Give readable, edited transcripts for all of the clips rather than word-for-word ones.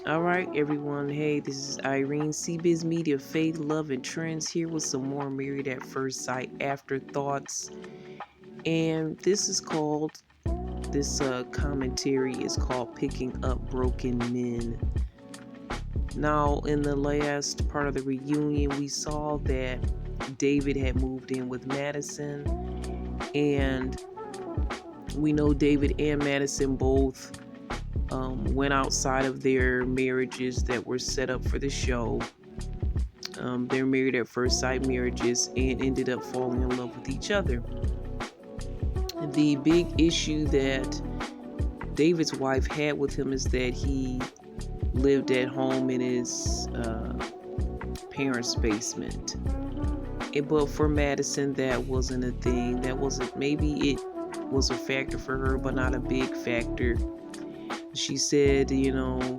All right, everyone. Hey, this is Irene, CBiz Media, Faith, Love, and Trends, here with some more Married at First Sight Afterthoughts. And this commentary is called Picking Up Broken Men. Now, in the last part of the reunion, we saw that David had moved in with Madison, and we know David and Madison both went outside of their marriages that were set up for the show. They're married at first sight marriages and ended up falling in love with each other. The big issue that David's wife had with him is that he lived at home in his parents' basement. But for Madison, that wasn't a thing. Maybe it was a factor for her, but not a big factor. She said,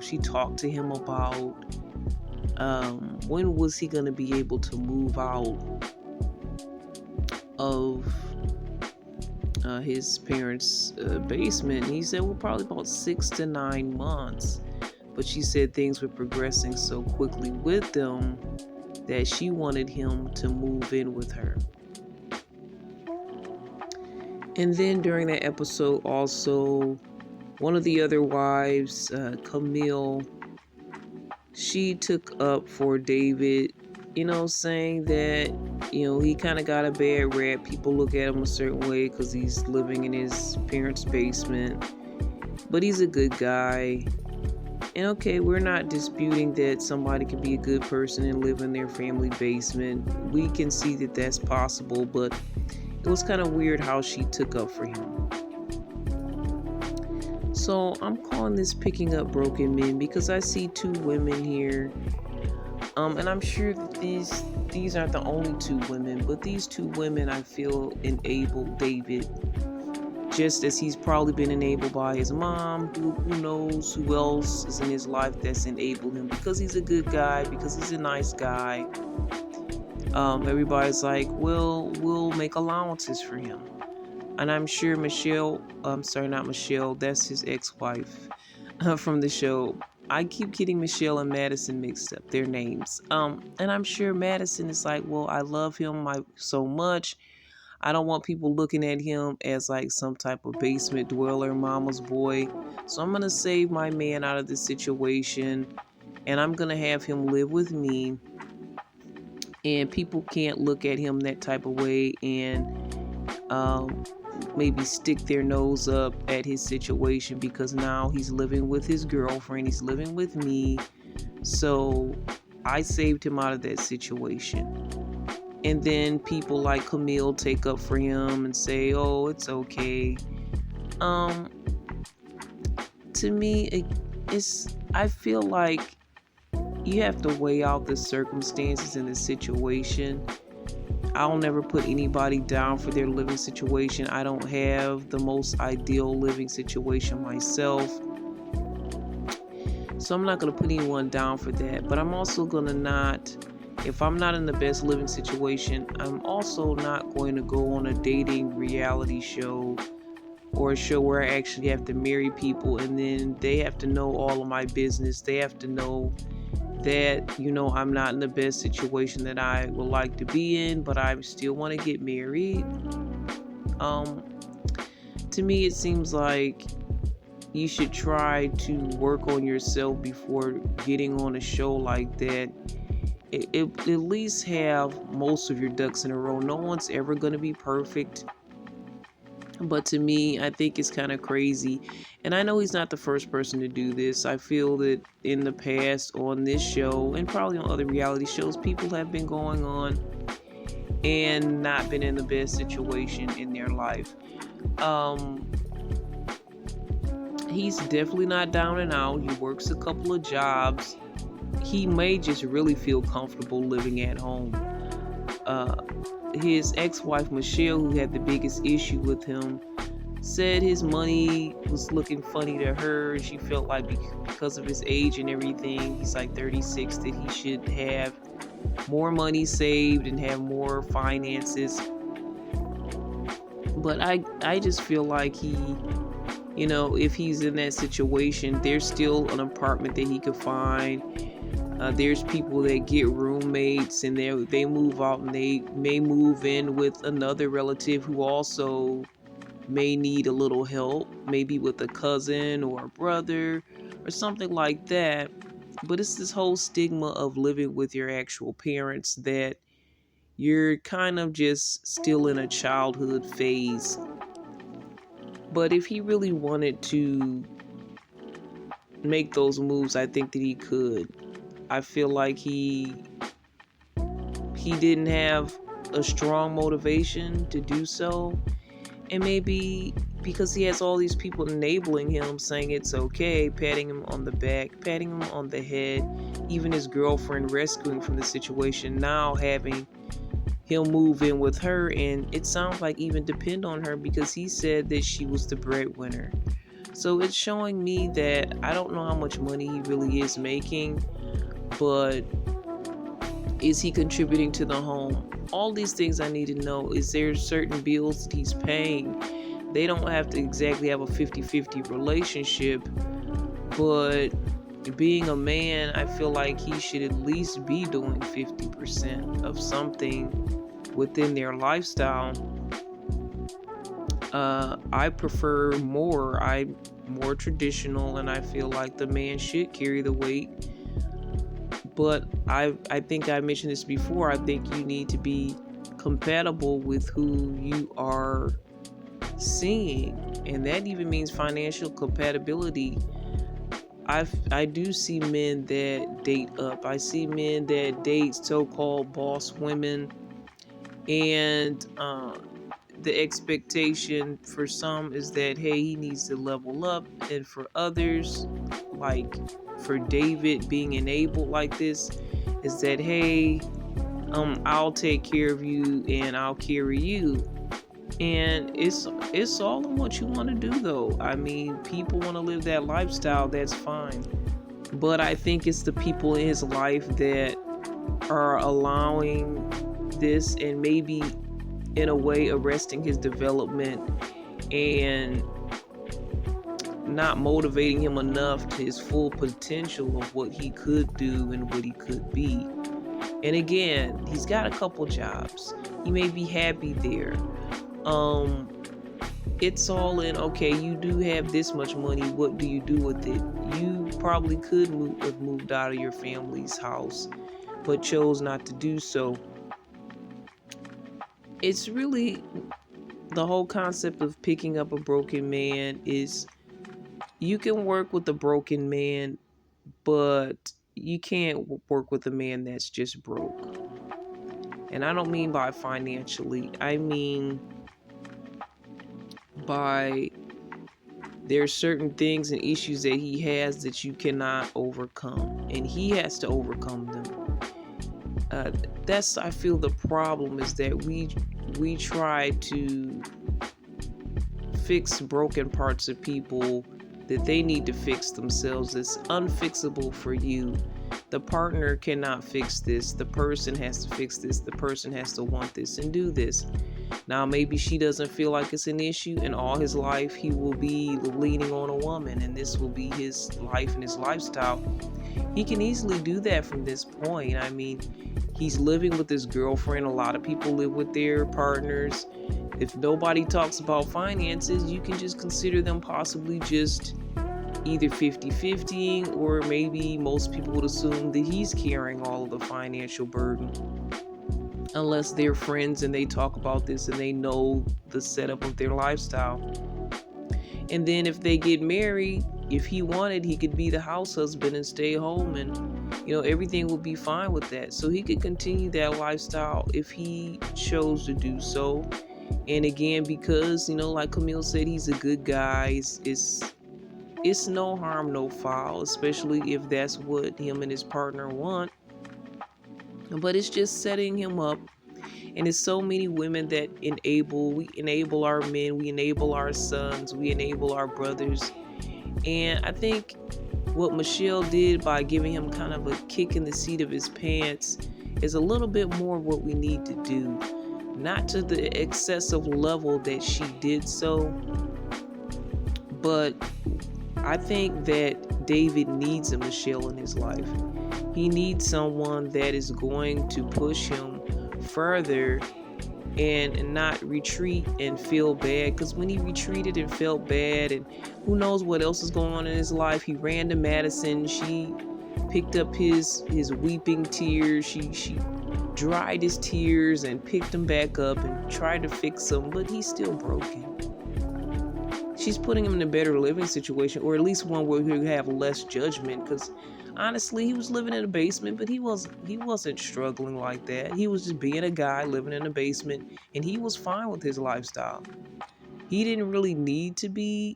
she talked to him about when was he going to be able to move out of his parents' basement. And he said, well, probably about 6 to 9 months. But she said things were progressing so quickly with them that she wanted him to move in with her. And then during that episode also, one of the other wives, Camille, she took up for David, saying that, he kind of got a bad rap. People look at him a certain way because he's living in his parents' basement. But he's a good guy. And okay, we're not disputing that somebody can be a good person and live in their family basement. We can see that that's possible, but it was kind of weird how she took up for him. So I'm calling this Picking Up Broken Men because I see two women here. And I'm sure that these aren't the only two women, but these two women I feel enabled David, just as he's probably been enabled by his mom. Who knows who else is in his life that's enabled him, because he's a good guy, because he's a nice guy. Everybody's like, well, we'll make allowances for him. And I'm sure not Michelle, that's his ex-wife from the show. I keep getting Michelle and Madison mixed up, their names. And I'm sure Madison is like, well, I love him so much. I don't want people looking at him as like some type of basement dweller, mama's boy. So I'm going to save my man out of this situation, and I'm going to have him live with me. And people can't look at him that type of way and maybe stick their nose up at his situation, because now he's living with his girlfriend, he's living with me. So I saved him out of that situation. And then people like Camille take up for him and say, oh, it's okay. To me, I feel like you have to weigh out the circumstances in the situation. I'll never put anybody down for their living situation. I don't have the most ideal living situation myself. So I'm not going to put anyone down for that. But I'm also going to if I'm not in the best living situation, I'm also not going to go on a dating reality show or a show where I actually have to marry people and then they have to know all of my business. They have to know that, I'm not in the best situation that I would like to be in, but I still want to get married. To me, it seems like you should try to work on yourself before getting on a show like that. At least have most of your ducks in a row. No one's ever going to be perfect. But to me, I think it's kind of crazy. And I know he's not the first person to do this. I feel that in the past on this show and probably on other reality shows, people have been going on and not been in the best situation in their life. He's definitely not down and out. He works a couple of jobs. He may just really feel comfortable living at home. His ex-wife, Michelle, who had the biggest issue with him, said his money was looking funny to her. She felt like because of his age and everything, he's like 36, that he should have more money saved and have more finances. But I just feel like he if he's in that situation, there's still an apartment that he could find. There's people that get roommates and they move out and they may move in with another relative who also may need a little help, maybe with a cousin or a brother or something like that. But it's this whole stigma of living with your actual parents that you're kind of just still in a childhood phase. But if he really wanted to make those moves, I think that he could. I feel like he didn't have a strong motivation to do so. And maybe because he has all these people enabling him, saying it's okay, patting him on the back, patting him on the head, even his girlfriend rescuing from the situation, now having him move in with her. And it sounds like even depend on her because he said that she was the breadwinner. So it's showing me that I don't know how much money he really is making, but is he contributing to the home? All these things I need to know. Is there certain bills that he's paying? They don't have to exactly have a 50-50 relationship, but being a man, I feel like he should at least be doing 50% of something within their lifestyle. I prefer more. I'm more traditional, and I feel like the man should carry the weight. But I think I mentioned this before. I think you need to be compatible with who you are seeing, and that even means financial compatibility. I do see men that date up. I see men that date so-called boss women, and the expectation for some is that, hey, he needs to level up, and for others, like for David being enabled like this, is that, hey, I'll take care of you and I'll carry you. And it's all in what you want to do, though. I mean, people want to live that lifestyle, that's fine. But I think it's the people in his life that are allowing this and maybe in a way arresting his development and not motivating him enough to his full potential of what he could do and what he could be. And again, he's got a couple jobs. He may be happy there. It's all in, okay, you do have this much money, what do you do with it? You probably could have moved out of your family's house, but chose not to do so. It's really the whole concept of picking up a broken man is you can work with a broken man, but you can't work with a man that's just broke. And I don't mean by financially, I mean by there's certain things and issues that he has that you cannot overcome, and he has to overcome them. That's, I feel, the problem is that we try to fix broken parts of people that they need to fix themselves. It's unfixable for you. The partner cannot fix this. The person has to fix this. The person has to want this and do this. Now, maybe she doesn't feel like it's an issue, and all his life he will be leaning on a woman, and this will be his life and his lifestyle. He can easily do that from this point. I mean, he's living with his girlfriend. A lot of people live with their partners. If nobody talks about finances, you can just consider them possibly just either 50-50, or maybe most people would assume that he's carrying all of the financial burden. Unless they're friends and they talk about this and they know the setup of their lifestyle. And then if they get married, if he wanted, he could be the house husband and stay home, and everything will be fine with that. So he could continue that lifestyle if he chose to do so. And again, because like Camille said, he's a good guy. It's no harm, no foul, especially if that's what him and his partner want. But it's just setting him up. And it's so many women that we enable our men, we enable our sons, we enable our brothers. And I think what Michelle did by giving him kind of a kick in the seat of his pants is a little bit more what we need to do. Not to the excessive level that she did so, But I think that David needs a Michelle in his life. He needs someone that is going to push him further and not retreat and feel bad. Because when he retreated and felt bad, and who knows what else is going on in his life, he ran to Madison. She picked up his weeping tears. She dried his tears and picked him back up and tried to fix him, but he's still broken. She's putting him in a better living situation, or at least one where he'll have less judgment. Because honestly, he was living in a basement, but he wasn't struggling like that. He was just being a guy living in a basement, and he was fine with his lifestyle. He didn't really need to be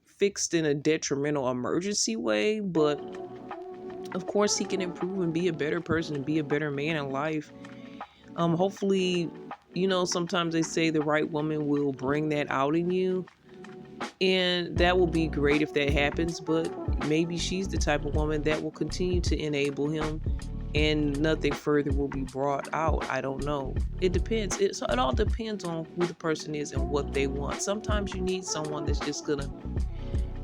fixed in a detrimental emergency way, but of course he can improve and be a better person and be a better man in life. Hopefully, sometimes they say the right woman will bring that out in you, and that will be great if that happens, but maybe she's the type of woman that will continue to enable him and nothing further will be brought out. I don't know. It depends. It all depends on who the person is and what they want. Sometimes you need someone that's just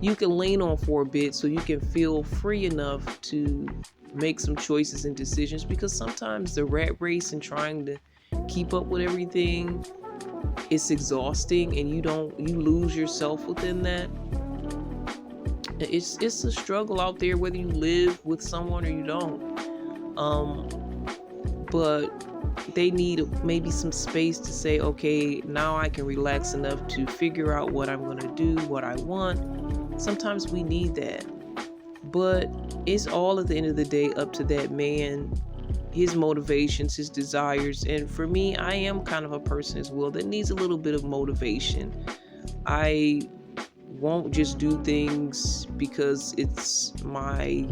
you can lean on for a bit so you can feel free enough to make some choices and decisions, because sometimes the rat race and trying to keep up with everything, it's exhausting, and you lose yourself within that. It's a struggle out there whether you live with someone or you don't. But they need maybe some space to say, okay, now I can relax enough to figure out what I'm going to do, what I want. Sometimes we need that. But it's all at the end of the day up to that man, his motivations, his desires. And for me, I am kind of a person as well that needs a little bit of motivation. I won't just do things because it's my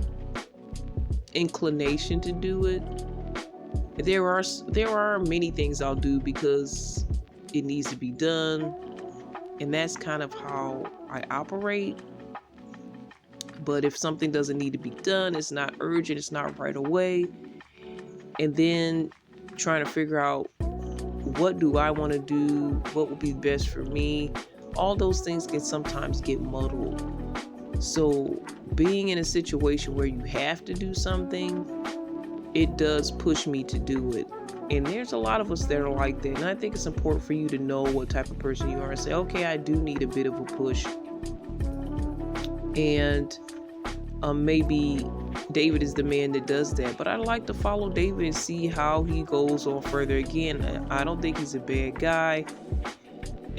inclination to do it. There are many things I'll do because it needs to be done, and that's kind of how I operate. But if something doesn't need to be done, it's not urgent, it's not right away, and then trying to figure out what do I want to do, what will be best for me, all those things can sometimes get muddled. So being in a situation where you have to do something, it does push me to do it. And there's a lot of us that are like that. And I think it's important for you to know what type of person you are and say, okay, I do need a bit of a push. And maybe David is the man that does that. But I'd like to follow David and see how he goes on further. Again, I don't think he's a bad guy.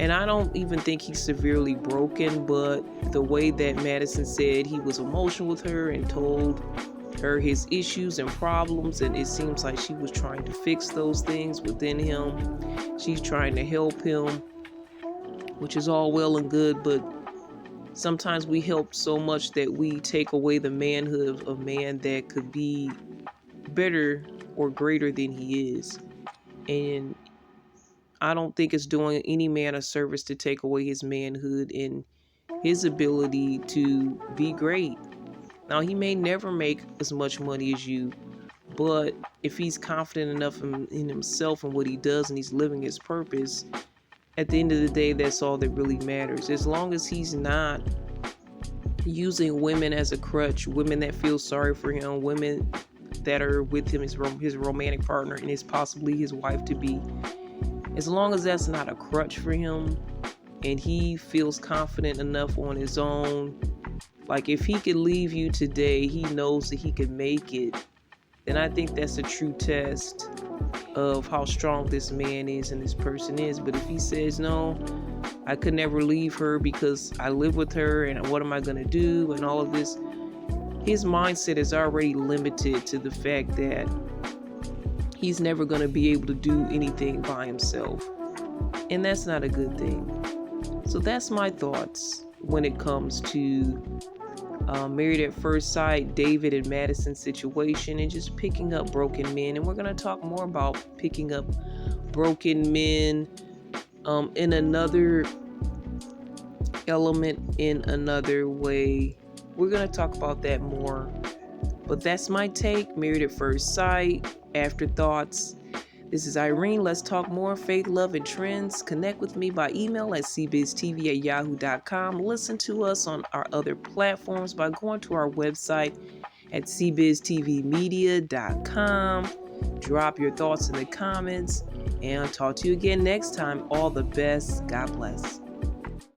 And I don't even think he's severely broken. But the way that Madison said he was emotional with her and told her his issues and problems, and it seems like she was trying to fix those things within him. She's trying to help him, which is all well and good, but sometimes we help so much that we take away the manhood of a man that could be better or greater than he is. And I don't think it's doing any man a service to take away his manhood and his ability to be great. Now, he may never make as much money as you, but if he's confident enough in himself and what he does and he's living his purpose, at the end of the day, that's all that really matters. As long as he's not using women as a crutch, women that feel sorry for him, women that are with him, his romantic partner, and is possibly his wife to be, as long as that's not a crutch for him and he feels confident enough on his own, like if he could leave you today, he knows that he can make it, then I think that's a true test of how strong this man is and this person is. But if he says, no, I could never leave her because I live with her and what am I going to do and all of this, his mindset is already limited to the fact that he's never going to be able to do anything by himself. And that's not a good thing. So that's my thoughts when it comes to Married at First Sight, David and Madison's situation, and just picking up broken men. And we're going to talk more about picking up broken men in another element, in another way. We're going to talk about that more. But that's my take. Married at First Sight, Afterthoughts. This is Irene. Let's talk more faith, love, and trends. Connect with me by email at cbiztv@yahoo.com. Listen to us on our other platforms by going to our website at cbiztvmedia.com. Drop your thoughts in the comments, and I'll talk to you again next time. All the best. God bless.